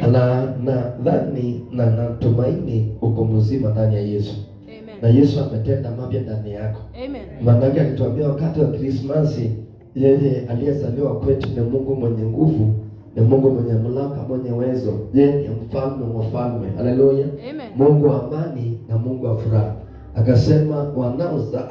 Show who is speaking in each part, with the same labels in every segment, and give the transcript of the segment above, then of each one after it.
Speaker 1: Nadhani na natumaini uko mzima ndani ya Yesu.
Speaker 2: Amen.
Speaker 1: Na Yesu ametenda mapya ndani yako.
Speaker 2: Amen.
Speaker 1: Maana alituambia wakati wa Krismasi, yeye aliyezaliwa kwetu ni Mungu mwenye nguvu, ni Mungu mwenye mamlaka, mwenye uwezo. Yeye ni mfalme wa wafalme. Haleluya.
Speaker 2: Amen.
Speaker 1: Mungu wa amani na Mungu wa furaha. Akasema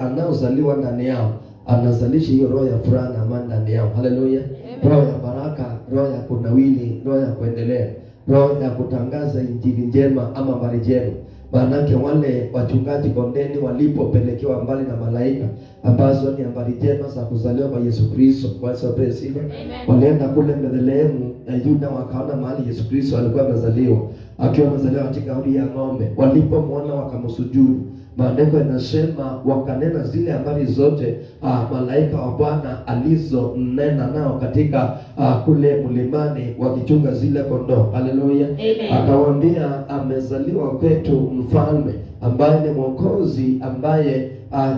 Speaker 1: anaozaliwa ndani yao anazalisha hiyo roho ya furaha na amani ndani yao. Haleluya. Roho ya baraka, roho ya kunawili, roho ya kuendelea, roho ya kutangaza injili njema ama habari njema. Maanake wale wachungaji kondeni walipopelekewa mbali na malaika ambazo ni habari njema za kuzaliwa kwa Yesu Kristo, kwa sababu sifa, walienda kule Bethlehemu na Yuda, wakaona mahali Yesu Kristo alikuwa amezaliwa, akiwa amezaliwa katika hori ya ng'ombe. Walipomwona wakamsujudu. Maandiko yanasema wakanena zile habari zote malaika wa Bwana alizonena nao katika kule mlimani wakichunga zile kondoo. Haleluya. Akawaambia amezaliwa kwetu mfalme ambaye ni mwokozi, ambaye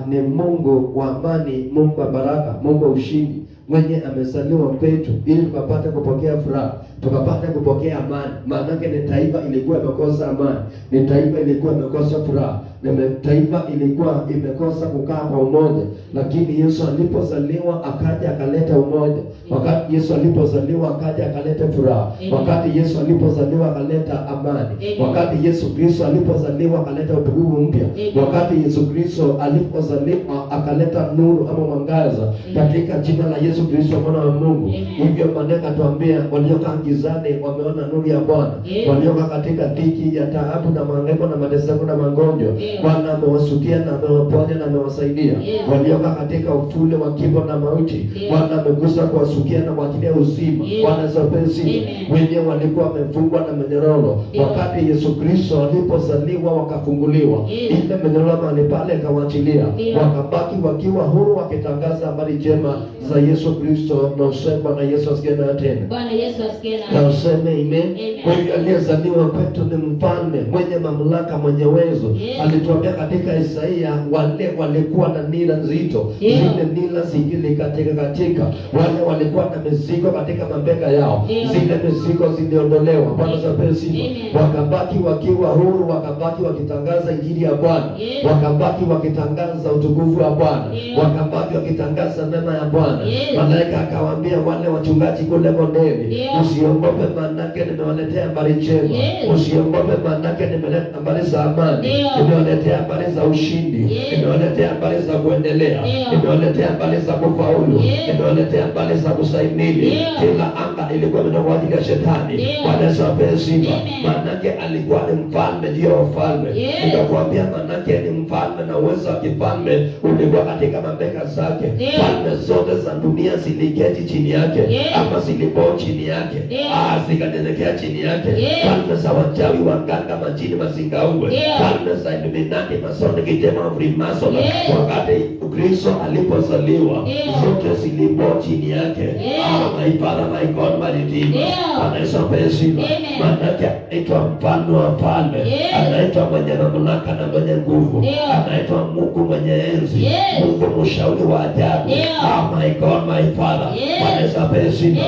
Speaker 1: ni Mungu wa amani, Mungu wa baraka, Mungu wa ushindi, mwenye amezaliwa kwetu ili tukapate kupokea furaha, tukapate kupokea amani. Maanake ni taifa ilikuwa imekosa amani, ni taifa ilikuwa imekosa furaha, ni taifa ilikuwa imekosa kukaa kwa umoja. Lakini Yesu alipozaliwa akaja akaleta umoja. Wakati Yesu alipozaliwa akaja akaleta furaha. Wakati Yesu alipozaliwa akaleta amani. Wakati Yesu Kristo alipozaliwa akaleta utukufu mpya. Wakati Yesu Kristo alipozaliwa akaleta nuru ama mwangaza katika jina la Yesu Kristo mwana wa Mungu. Hivyo maneno atuambia waliokaa gizani wameona nuru ya Bwana. Waliokaa katika dhiki ya taabu na mahangaiko na mateso na magonjwa, Bwana amewasukia na amewaponya na amewasaidia. Waliokaa katika ufule wa kifo na mauti, Bwana amegusa kuwasukia na kuachilia uzima. Bwana zapesi wenyewe walikuwa wamefungwa na minyororo, wakati Yesu Kristo aliposaliwa wakafunguliwa. Ile minyororo mahali pale akawaachilia, wakabaki wakiwa huru wakitangaza habari njema za Yesu Kristo. Na usema na Yesu asikie na tena.
Speaker 2: Bwana Yesu asikie na.
Speaker 1: Na useme amen. Kwa hiyo aliyezaliwa kwetu ni mfalme mwenye mamlaka, mwenye uwezo. Alituambia katika Isaia wale walikuwa na nira nzito, zile nira zingine katika wale walikuwa na mizigo katika mabega yao, zile mizigo ziliondolewa. Bwana zapesi, wakabaki wakiwa huru, wakabaki wakitangaza injili ya Bwana, wakabaki wakitangaza utukufu wa Bwana, wakabaki wakitangaza neema ya Bwana. Malaika akawaambia wale wachungaji kule kondeni, usiogope, manake nimewaletea habari njema. Usiogope, manake nimeleta habari za amani, nimewaletea habari za ushindi, nimewaletea habari za kuendelea, nimewaletea habari za kufaulu, nimewaletea habari za kusaimili. Kila anga ilikuwa imetoka katika shetani. Bwana sape sifa. Manake alikuwa ni mfalme, ndio mfalme. Nikakwambia manake ni mfalme na uwezo wa kifalme ulikuwa katika mabega zake. Falme zote za dunia ziliketi chini yake, ama zilipo chini yake, zikanyenyekea chini yake. Falme za wachawi, waganga, majini, mazingaombwe, falme za Illuminati, Masoni, kitema, Freemason, wakati Kristo alipozaliwa zote zilipo chini yake. My Father, my God, my Redeemer. Anaitwa sifa. Manake anaitwa mfalme wa falme, anaitwa mwenye mamlaka na mwenye nguvu, anaitwa Mungu mwenye enzi, Mungu mshauri wa ajabu. My God, my Father. Anaitwa sifa.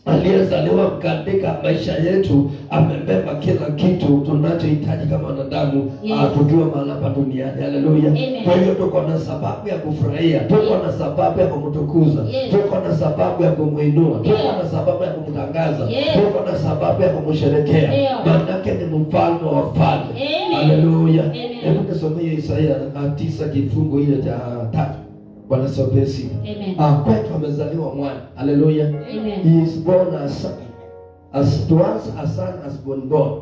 Speaker 1: Aliyezaliwa katika maisha yetu amebeba kila kitu tunachohitaji kama wanadamu tujue mahali hapa duniani. Haleluya. Kwa hiyo tuko na sababu ya kufurahia, tuko na sababu ya kumtukuza, tuko na sababu ya kumuinua, tuko na sababu ya kumtangaza, tuko na sababu ya kumsherekea. Maanake ni mfalme wa falme. Haleluya. Hebu tusomee Isaia 9 kifungu ile cha 3. Bwana sopesi. Kwetu amezaliwa mwana. Haleluya. He is born as to us a son has been born.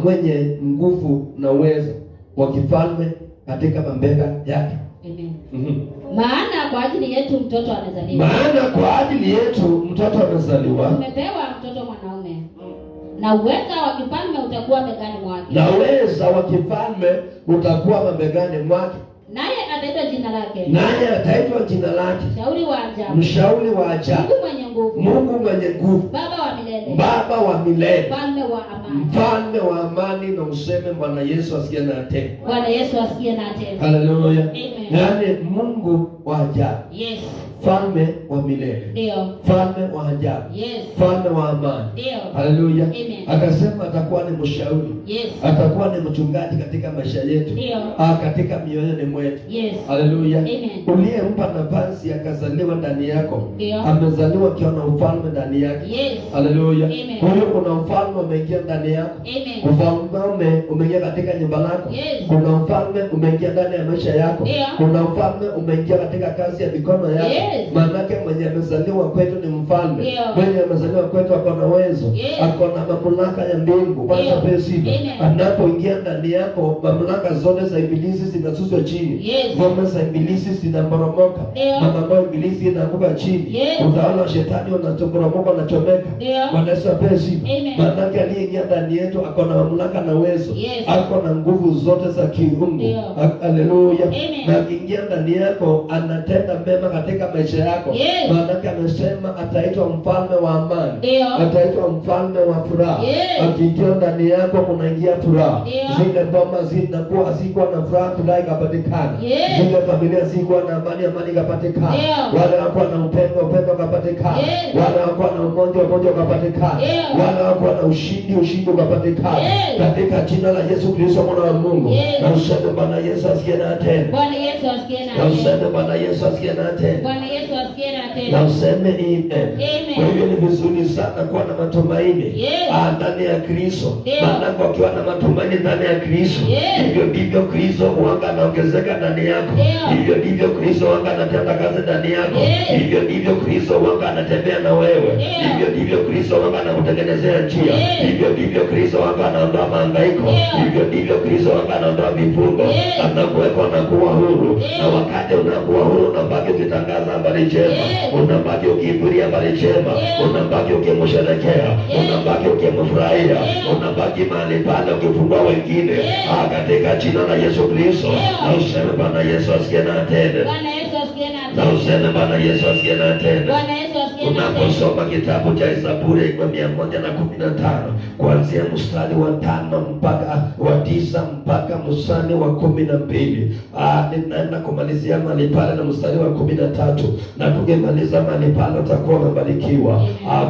Speaker 1: Mwenye nguvu na uwezo wa kifalme katika mabega yake.
Speaker 2: Maana kwa ajili yetu mtoto amezaliwa. Tumepewa mtoto mwanaume. Na uweza wa kifalme utakuwa begani mwake. Naye ataitwa jina lake. Mshauri wa ajabu. Mungu mwenye nguvu. Baba wa milele. Mfalme wa amani. Na useme Bwana Yesu asikie na tena. Haleluya. Yaani Mungu wa ajabu.
Speaker 1: Mfalme wa milele.
Speaker 2: Ndio.
Speaker 1: Mfalme wa ajabu.
Speaker 2: Yes.
Speaker 1: Mfalme wa amani.
Speaker 2: Ndio.
Speaker 1: Haleluya.
Speaker 2: Amen.
Speaker 1: Akasema atakuwa ni mshauri.
Speaker 2: Yes.
Speaker 1: Atakuwa ni mchungaji katika maisha yetu.
Speaker 2: Ndio.
Speaker 1: Katika mioyoni mwetu.
Speaker 2: Yes.
Speaker 1: Haleluya.
Speaker 2: Amen.
Speaker 1: Uliyempa nafasi akazaliwa ndani yako.
Speaker 2: Ndio.
Speaker 1: Amezaliwa akiona ufalme ndani yake.
Speaker 2: Yes.
Speaker 1: Haleluya.
Speaker 2: Amen.
Speaker 1: Kwa hiyo kuna ufalme umeingia ndani yako.
Speaker 2: Amen.
Speaker 1: Ufalme umeingia katika nyumba lako.
Speaker 2: Yes.
Speaker 1: Kuna ufalme umeingia ndani ya maisha yako.
Speaker 2: Ndio.
Speaker 1: Kuna ufalme umeingia katika kazi ya mikono yako.
Speaker 2: Yes.
Speaker 1: Maanake mwenye amezaliwa kwetu ni mfalme.
Speaker 2: Ndio.
Speaker 1: Mwenye amezaliwa kwetu ako na uwezo.
Speaker 2: Yes.
Speaker 1: Ako na mamlaka ya mbingu. Kwanza pewe sifa. Anapoingia ndani yako, mamlaka zote za ibilisi zinashushwa chini.
Speaker 2: Yes.
Speaker 1: Ngome za ibilisi zinaporomoka. Mambo ya ibilisi inaanguka chini.
Speaker 2: Yes.
Speaker 1: Utawala wa shetani unaporomoka, unachomeka. Bwana Yesu apewe sifa. Maanake aliyeingia ndani yetu ako na mamlaka na uwezo.
Speaker 2: Yes.
Speaker 1: Ako na nguvu zote za kiungu. Haleluya. Na akiingia ndani yako anatenda mema katika maisha yako.
Speaker 2: Yes.
Speaker 1: Maanake amesema ataitwa mfalme wa amani. Ataitwa mfalme wa furaha.
Speaker 2: Yes.
Speaker 1: Akiingia ndani yako kunaingia furaha. Zile boma zinakuwa hazikuwa na furaha, furaha ikapatikana.
Speaker 2: Yes.
Speaker 1: Zile familia zilikuwa na amani, amani ikapatikana. Wale wako na upendo, upendo ukapatikana.
Speaker 2: Yes.
Speaker 1: Wale wako na umoja, umoja ukapatikana.
Speaker 2: Yes.
Speaker 1: Wale wako na ushindi, ushindi ukapatikana.
Speaker 2: Yes.
Speaker 1: Katika jina la Yesu Kristo mwana wa Mungu.
Speaker 2: Yes.
Speaker 1: Na useme Bwana Yesu asikie na tena.
Speaker 2: Bwana Yesu asikie na
Speaker 1: tena. Na useme Bwana Yesu asikie na tena.
Speaker 2: Bwana Yesu asikie na tena.
Speaker 1: Na useme amen.
Speaker 2: Amen.
Speaker 1: Kwa hivyo ni vizuri sana kuwa na matumaini ndani ya Kristo. Maana ukiwa na matumaini ndani ya Kristo, hivyo ndivyo Kristo huanga anaongezeka ndani yako. Hivyo ndivyo Kristo huanga anatenda kazi ndani yako. Hivyo ndivyo Kristo huanga anatembea na wewe. Hivyo ndivyo Kristo huanga anakutengenezea njia. Hivyo ndivyo Kristo huanga anaondoa mahangaiko. Hivyo ndivyo Kristo huanga anaondoa vifungo. Anakuweka unakuwa huru. Na wakati unakuwa huru unabaki ukitangaza habari njema. Unabaki ukihubiria habari njema. Unabaki ukimsherehekea. Unabaki ukimfurahia. Unabaki mahali pale ukifungua wengine. Katika jina la Yesu Kristo. Na useme Bwana Yesu asikie na tena.
Speaker 2: Bwana Yesu asikie na tena.
Speaker 1: Na useme Bwana Yesu asikie na tena.
Speaker 2: Bwana Yesu asikie na tena.
Speaker 1: Unaposoma kitabu cha Zaburi 115 kuanzia mstari wa 5 mpaka wa 9 mpaka mstari wa 12. Ninaenda kumalizia mahali pale na mstari wa 13. Na tukimaliza mahali pale utakuwa umebarikiwa.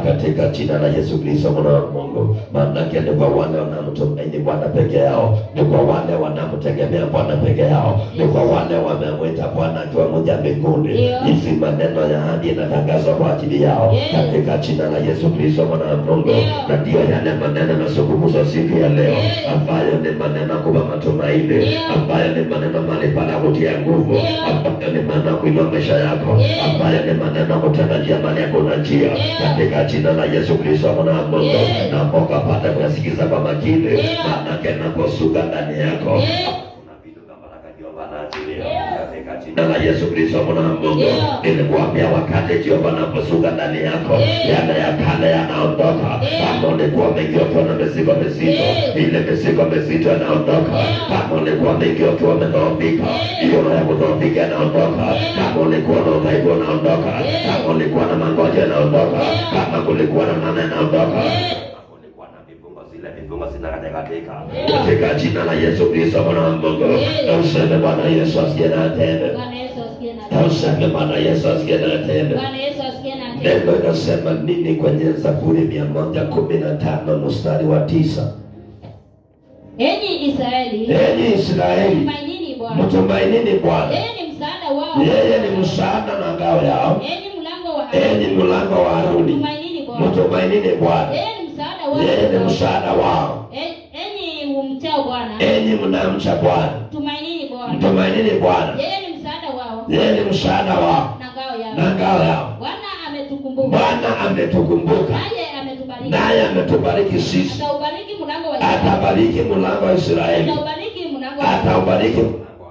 Speaker 1: Katika jina la Yesu Kristo mwana wa Mungu. Maanake ni kwa wale wanamtumaini Bwana peke yao. Ni kwa wale wanamtegemea Bwana peke yao. Ni kwa wale wamemwita Bwana akiwa mmoja mbinguni. Hizi maneno ya ahadi yanatangazwa kwa ajili yao. Katika jina la Yesu Kristo mwana wa Mungu. Na ndio yale maneno yanazungumzwa siku ya leo, ambayo ni maneno kupa matumaini, ambayo ni maneno mahali pale kutia nguvu, ambayo ni maneno kuinua maisha yako, ambayo ni maneno kutenda njia mahali hakuna njia. Katika jina la Yesu Kristo mwana wa Mungu. Na Mungu apate kuyasikiza kwa makini, maana naposuka ndani yako katika jina la Yesu Kristo mwana wa Mungu. Nilikuambia wakati Jehova anaposuka ndani yako, yale ya kale yanaondoka. Kama ulikuwa umeingia ukiwa na mizigo mizito, ile mizigo mizito yanaondoka. Kama ulikuwa umeingia ukiwa umedhoofika, hiyo ya kudhoofika yanaondoka. Kama ulikuwa na udhaifu unaondoka. Kama ulikuwa na magonjwa yanaondoka. Kama kulikuwa na nane yanaondoka. Katika jina la Yesu Kristo mwana wa Mungu. Na useme Bwana Yesu asikie na tena. Na useme Bwana Yesu asikie na tena. Neno inasema nini kwenye Zaburi 115 mstari wa 9?
Speaker 2: Enyi Israeli,
Speaker 1: mtumainini Bwana. Yeye ni msaada na ngao yao. Enyi mlango wa Haruni, mtumainini Bwana. Yeye ni msaada wao.
Speaker 2: Enyi mchao Bwana,
Speaker 1: enyi mnamcha Bwana, mtumainini Bwana. Yeye ni msaada wao na ngao yao. Bwana ametukumbuka, naye ametubariki sisi. Atabariki mlango wa Israeli, ataubariki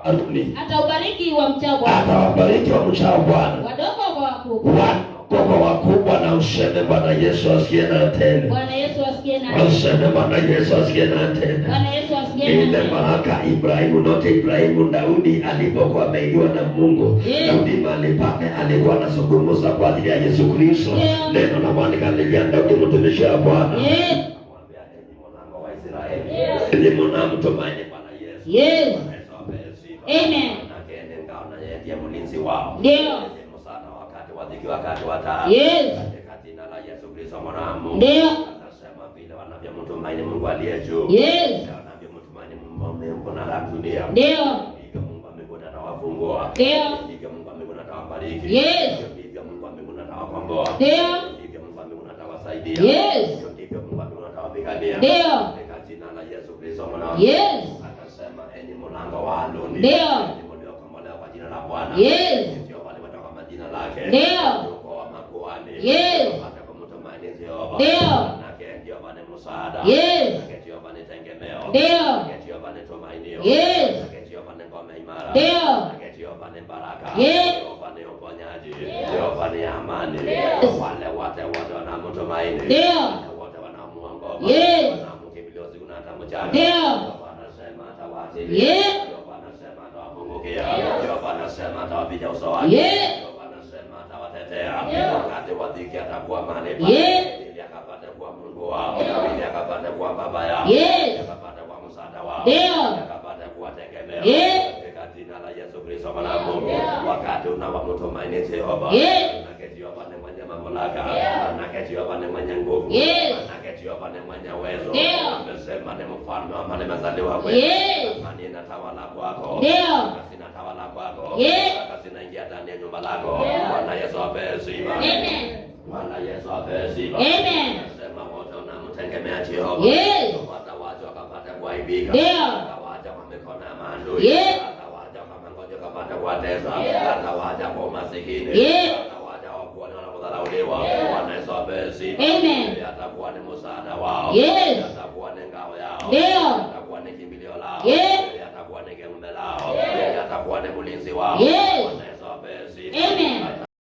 Speaker 1: Haruni,
Speaker 2: ataubariki wa mchao Bwana,
Speaker 1: atawabariki wa mchao Bwana,
Speaker 2: wadogo kwa wakubwa,
Speaker 1: kwa wakubwa. Na useme Bwana Yesu asikie na tena.
Speaker 2: Bwana Yesu asikie na tena.
Speaker 1: Useme Bwana Yesu asikie na tena.
Speaker 2: Bwana Yesu asikie na tena.
Speaker 1: Ile baraka Ibrahimu, note Ibrahimu, Daudi alipokuwa ameidiwa na Mungu. Daudi mahali pale alikuwa anazungumza kwa ajili ya Yesu Kristo. Neno la Bwana likalia Daudi mtumishi wa Bwana. Ili mnamtumaini Bwana Yesu.
Speaker 2: Yes. Amen.
Speaker 1: Ndiye mlinzi wao.
Speaker 2: Ndio.
Speaker 1: Msaada wakati wa atawabariki wakati wa taabu. Katika jina la Yesu Kristo mwana wa Mungu.
Speaker 2: Ndio.
Speaker 1: Anasema vile wanavyomtumaini Mungu aliye juu. Wanavyomtumaini Mungu na la dunia.
Speaker 2: Ndio.
Speaker 1: Mungu wa mbinguni atawafungua.
Speaker 2: Ndio.
Speaker 1: Mungu wa mbinguni atawabariki. Mungu wa mbinguni atawakomboa.
Speaker 2: Ndio.
Speaker 1: Mungu wa mbinguni atawasaidia. Mungu wa mbinguni atawapigania.
Speaker 2: Ndio.
Speaker 1: Katika jina la Yesu Kristo mwana wa Mungu. Akasema enyi mlango wa Haruni.
Speaker 2: Ndio.
Speaker 1: Mliokombolewa kwa jina la Bwana. Ndio wale watoka kwa jina lake.
Speaker 2: Ndio.
Speaker 1: Kwa makuhani. Hata kwa mtumaini Jehova.
Speaker 2: Ndio.
Speaker 1: Ndio bwana msaada. Ndio bwana tegemeo. Ndio bwana tumainio. Ndio bwana ngome imara. Ndio bwana baraka. Ndio bwana uponyaji. Ndio bwana amani. Wale wote wanamtumaini. Wote wanamuongoza. Wanamkimbilia siku na hata mchana. Wanasema atawaachilia. Wanasema atawapungukia. Wanasema atawapiga uso wake. Wanasema atawatetea. Wakati wa dhiki atakuwa mahali pale. Ili akapate kuwa Mungu wao. Ili akapate kuwa baba yao. Akapate kuwa msaada wao. Akapate kuwa tegemeo. Katika jina la Yesu Kristo mwana wa Mungu. Wakati unawamtumaini Jehova. Manake Jehova ni mwenye mamlaka. Manake Jehova ni mwenye nguvu. Manake Jehova ni mwenye uwezo. Amesema ni mfalme wa amani amezaliwa kwetu. Amani inatawala kwako. Kasi inatawala kwako. Kasi inaingia ndani ya nyumba lako. Bwana Yesu apewe sifa. Bwana Yesu apewe sifa. Sema wote unamtegemea Jehova. Watawacha wakapata kuaibika. Watawacha kwa mikono ya maadui. Watawacha kwa mangojo kapata kuwatesa. Watawacha kwa umasikini. Watawacha kwa kuona wanapodharauliwa. Bwana Yesu apewe sifa. Atakuwa ni msaada wao. Atakuwa ni ngao yao. Atakuwa ni kimbilio lao. Atakuwa ni ngome lao. Atakuwa ni mlinzi wao.